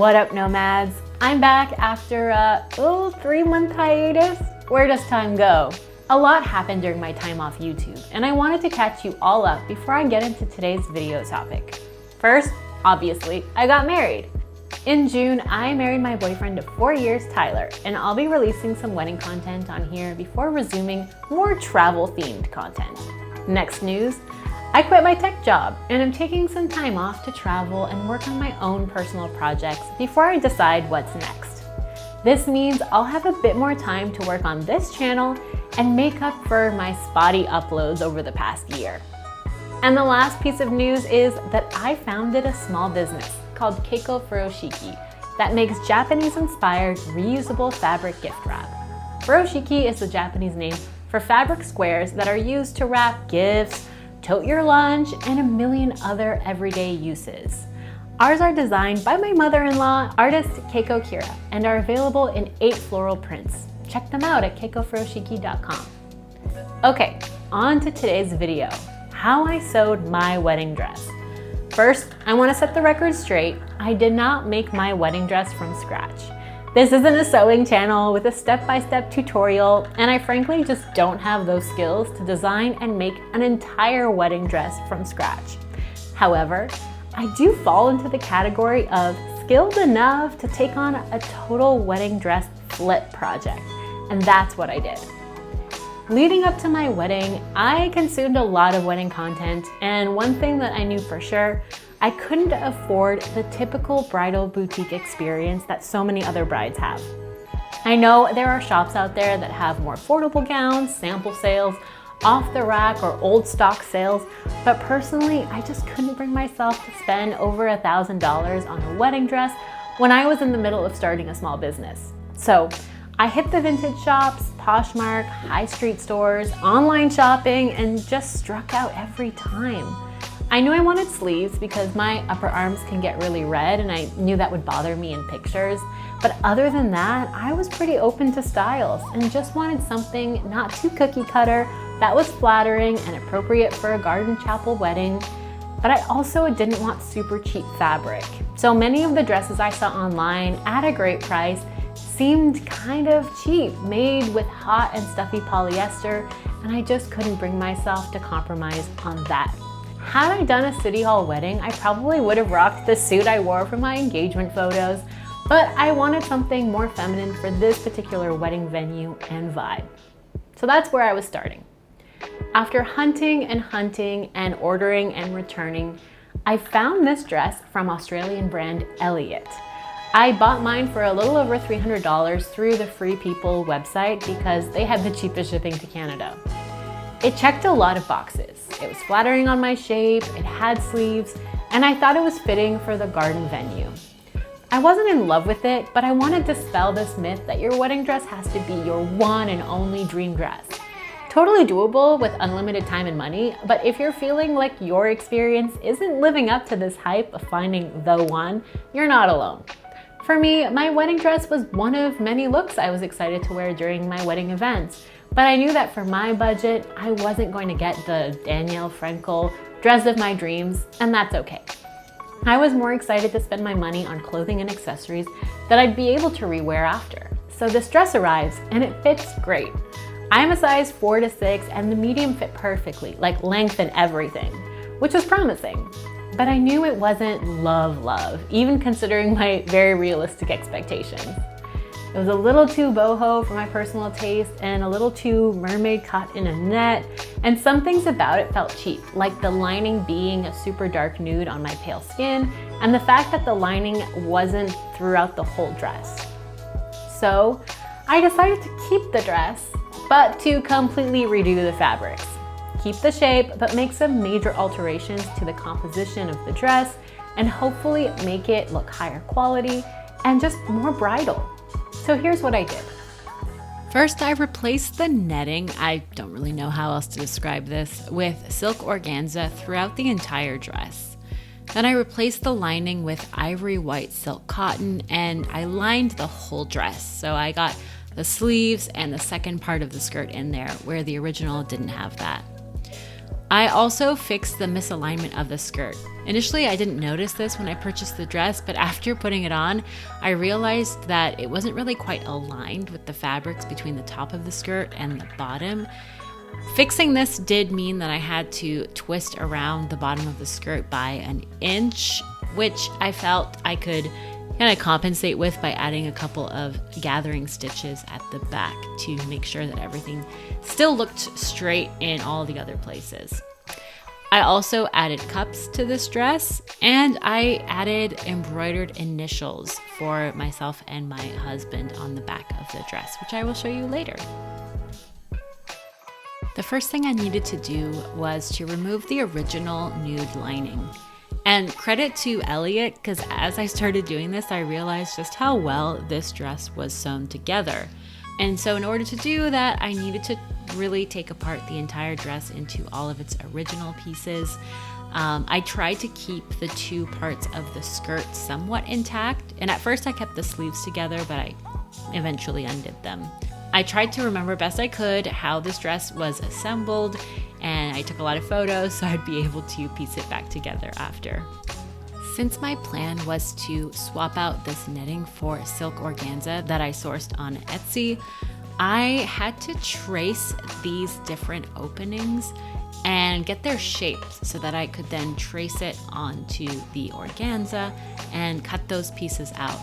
What up, nomads? I'm back after a 3-month hiatus. Where does time go? A lot happened during my time off YouTube, and I wanted to catch you all up before I get into today's video topic. First, obviously, I got married. In June, I married my boyfriend of 4 years, Tyler, and I'll be releasing some wedding content on here before resuming more travel-themed content. Next news, I quit my tech job and I'm taking some time off to travel and work on my own personal projects before I decide what's next. This means I'll have a bit more time to work on this channel and make up for my spotty uploads over the past year. And the last piece of news is that I founded a small business called Keiko Furoshiki that makes Japanese-inspired reusable fabric gift wrap. Furoshiki is the Japanese name for fabric squares that are used to wrap gifts, tote your lunch, and a million other everyday uses. Ours are designed by my mother-in-law, artist Keiko Kira, and are available in 8 floral prints. Check them out at keikofuroshiki.com. Okay, on to today's video, how I sewed my wedding dress. First, I want to set the record straight. I did not make my wedding dress from scratch. This isn't a sewing channel with a step-by-step tutorial, and I frankly just don't have those skills to design and make an entire wedding dress from scratch. However, I do fall into the category of skilled enough to take on a total wedding dress flip project, and that's what I did. Leading up to my wedding, I consumed a lot of wedding content, and one thing that I knew for sure, I couldn't afford the typical bridal boutique experience that so many other brides have. I know there are shops out there that have more affordable gowns, sample sales, off the rack or old stock sales, but personally, I just couldn't bring myself to spend over $1,000 on a wedding dress when I was in the middle of starting a small business. So I hit the vintage shops, Poshmark, high street stores, online shopping, and just struck out every time. I knew I wanted sleeves because my upper arms can get really red and I knew that would bother me in pictures. But other than that, I was pretty open to styles and just wanted something not too cookie cutter that was flattering and appropriate for a garden chapel wedding. But I also didn't want super cheap fabric. So many of the dresses I saw online at a great price seemed kind of cheap, made with hot and stuffy polyester, and I just couldn't bring myself to compromise on that. Had I done a city hall wedding, I probably would have rocked the suit I wore for my engagement photos, but I wanted something more feminine for this particular wedding venue and vibe. So that's where I was starting. After hunting and ordering and returning, I found this dress from Australian brand Elliot. I bought mine for a little over $300 through the Free People website because they had the cheapest shipping to Canada. It checked a lot of boxes. It was flattering on my shape, it had sleeves, and I thought it was fitting for the garden venue. I wasn't in love with it, but I wanted to dispel this myth that your wedding dress has to be your one and only dream dress. Totally doable with unlimited time and money, but if you're feeling like your experience isn't living up to this hype of finding the one, you're not alone. For me, my wedding dress was one of many looks I was excited to wear during my wedding events. But I knew that for my budget, I wasn't going to get the Danielle Frankel dress of my dreams, and that's okay. I was more excited to spend my money on clothing and accessories that I'd be able to rewear after. So this dress arrives, and it fits great. I'm a size 4 to 6, and the medium fit perfectly, like length and everything, which was promising. But I knew it wasn't love, even considering my very realistic expectations. It was a little too boho for my personal taste and a little too mermaid caught in a net, and some things about it felt cheap, like the lining being a super dark nude on my pale skin and the fact that the lining wasn't throughout the whole dress. So I decided to keep the dress, but to completely redo the fabrics. Keep the shape, but make some major alterations to the composition of the dress and hopefully make it look higher quality and just more bridal. So here's what I did. First, I replaced the netting, I don't really know how else to describe this, with silk organza throughout the entire dress. Then I replaced the lining with ivory white silk cotton and I lined the whole dress. So I got the sleeves and the second part of the skirt in there where the original didn't have that. I also fixed the misalignment of the skirt. Initially, I didn't notice this when I purchased the dress, but after putting it on, I realized that it wasn't really quite aligned with the fabrics between the top of the skirt and the bottom. Fixing this did mean that I had to twist around the bottom of the skirt by an inch, which I felt I could kind of compensate with by adding a couple of gathering stitches at the back to make sure that everything still looked straight in all the other places. I also added cups to this dress, and I added embroidered initials for myself and my husband on the back of the dress, which I will show you later. The first thing I needed to do was to remove the original nude lining. And credit to Elliot, because as I started doing this, I realized just how well this dress was sewn together. And so in order to do that, I needed to really take apart the entire dress into all of its original pieces. I tried to keep the two parts of the skirt somewhat intact. And at first I kept the sleeves together, but I eventually undid them. I tried to remember best I could how this dress was assembled, and I took a lot of photos so I'd be able to piece it back together after. Since my plan was to swap out this netting for silk organza that I sourced on Etsy, I had to trace these different openings and get their shapes so that I could then trace it onto the organza and cut those pieces out.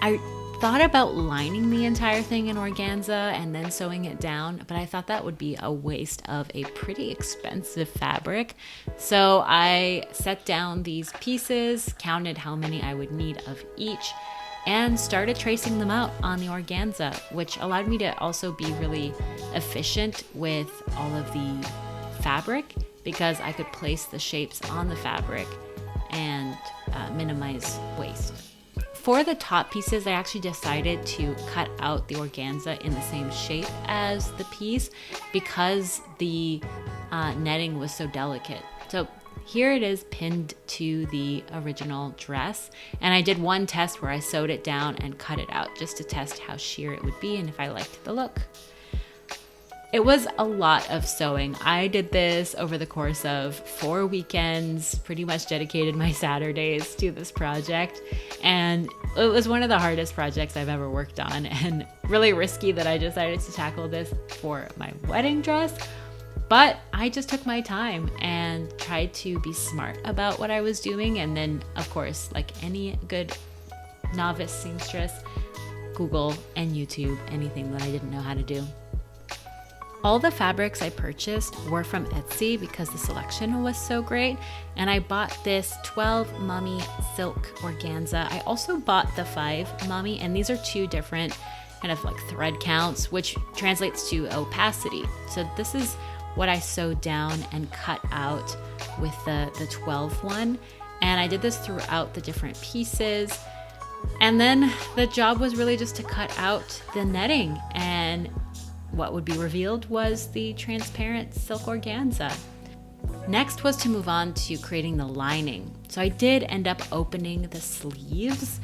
I thought about lining the entire thing in organza and then sewing it down, but I thought that would be a waste of a pretty expensive fabric. So I set down these pieces, counted how many I would need of each, and started tracing them out on the organza, which allowed me to also be really efficient with all of the fabric because I could place the shapes on the fabric and minimize waste. For the top pieces, I actually decided to cut out the organza in the same shape as the piece because the netting was so delicate. So here it is pinned to the original dress, and I did one test where I sewed it down and cut it out just to test how sheer it would be and if I liked the look. It was a lot of sewing. I did this over the course of 4 weekends, pretty much dedicated my Saturdays to this project. And it was one of the hardest projects I've ever worked on, and really risky that I decided to tackle this for my wedding dress. But I just took my time and tried to be smart about what I was doing. And then, of course, like any good novice seamstress, Google and YouTube anything that I didn't know how to do. All the fabrics I purchased were from Etsy because the selection was so great, and I bought this 12 mummy silk organza. I also bought the 5 mummy, and these are 2 different kind of like thread counts, which translates to opacity. So this is what I sewed down and cut out with the 12 one, and I did this throughout the different pieces. And then the job was really just to cut out the netting, and what would be revealed was the transparent silk organza. Next was to move on to creating the lining. So I did end up opening the sleeves.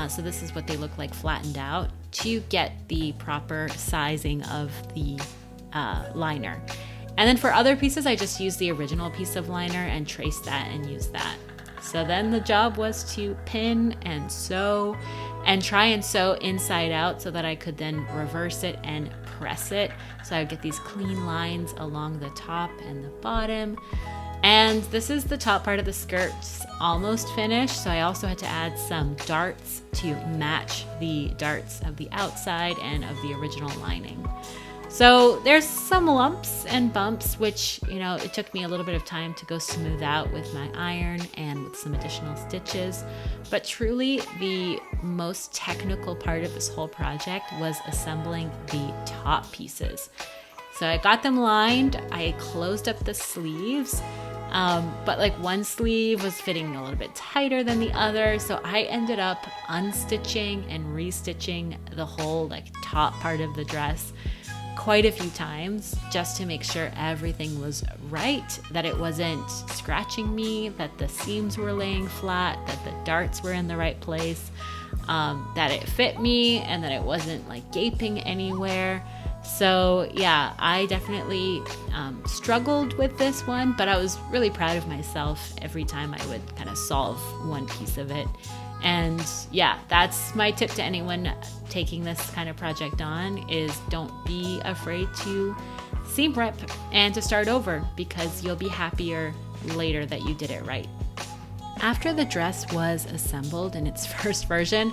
So this is what they look like flattened out to get the proper sizing of the liner. And then for other pieces, I just used the original piece of liner and traced that and used that. So then the job was to pin and sew and try and sew inside out so that I could then reverse it and press it. So I would get these clean lines along the top and the bottom. And this is the top part of the skirt, almost finished. So I also had to add some darts to match the darts of the outside and of the original lining. So there's some lumps and bumps, which, it took me a little bit of time to go smooth out with my iron and with some additional stitches. But truly, the most technical part of this whole project was assembling the top pieces. So I got them lined, I closed up the sleeves, but like one sleeve was fitting a little bit tighter than the other. So I ended up unstitching and restitching the whole top part of the dress quite a few times just to make sure everything was right, that it wasn't scratching me, that the seams were laying flat, that the darts were in the right place, that it fit me, and that it wasn't gaping anywhere. So yeah, I definitely struggled with this one, but I was really proud of myself every time I would kind of solve one piece of it. And yeah, that's my tip to anyone taking this kind of project on, is don't be afraid to seam prep and to start over, because you'll be happier later that you did it right. After the dress was assembled in its first version,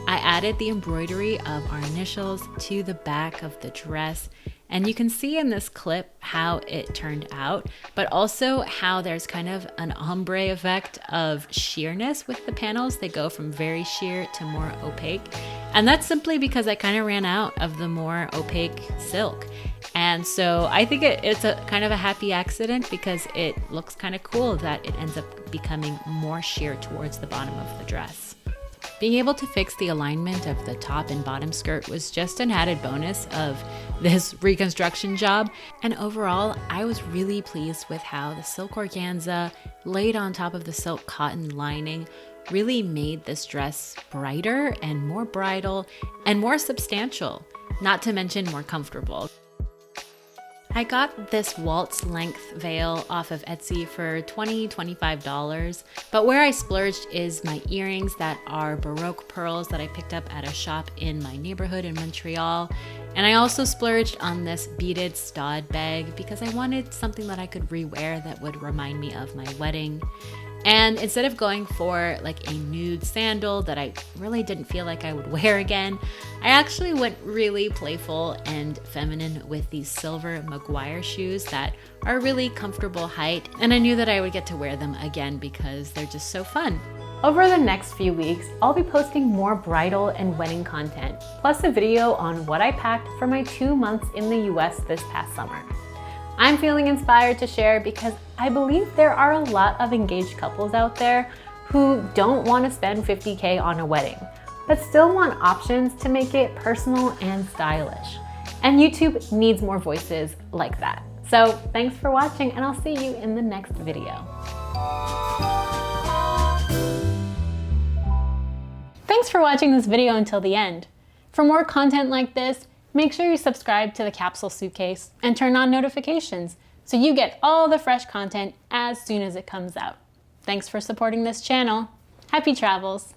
I added the embroidery of our initials to the back of the dress. And you can see in this clip how it turned out, but also how there's kind of an ombre effect of sheerness with the panels. They go from very sheer to more opaque. And that's simply because I kind of ran out of the more opaque silk. And so I think it's a kind of a happy accident, because it looks kind of cool that it ends up becoming more sheer towards the bottom of the dress. Being able to fix the alignment of the top and bottom skirt was just an added bonus of this reconstruction job. And overall, I was really pleased with how the silk organza laid on top of the silk cotton lining really made this dress brighter and more bridal and more substantial, not to mention more comfortable. I got this waltz length veil off of Etsy for $25, but where I splurged is my earrings that are Baroque pearls that I picked up at a shop in my neighborhood in Montreal. And I also splurged on this beaded stud bag because I wanted something that I could rewear that would remind me of my wedding. And instead of going for like a nude sandal that I really didn't feel like I would wear again, I actually went really playful and feminine with these silver Maguire shoes that are a really comfortable height. And I knew that I would get to wear them again because they're just so fun. Over the next few weeks, I'll be posting more bridal and wedding content, plus a video on what I packed for my 2 months in the US this past summer. I'm feeling inspired to share because I believe there are a lot of engaged couples out there who don't want to spend $50K on a wedding, but still want options to make it personal and stylish. And YouTube needs more voices like that. So thanks for watching, and I'll see you in the next video. Thanks for watching this video until the end. For more content like this, make sure you subscribe to the Capsule Suitcase and turn on notifications so you get all the fresh content as soon as it comes out. Thanks for supporting this channel. Happy travels!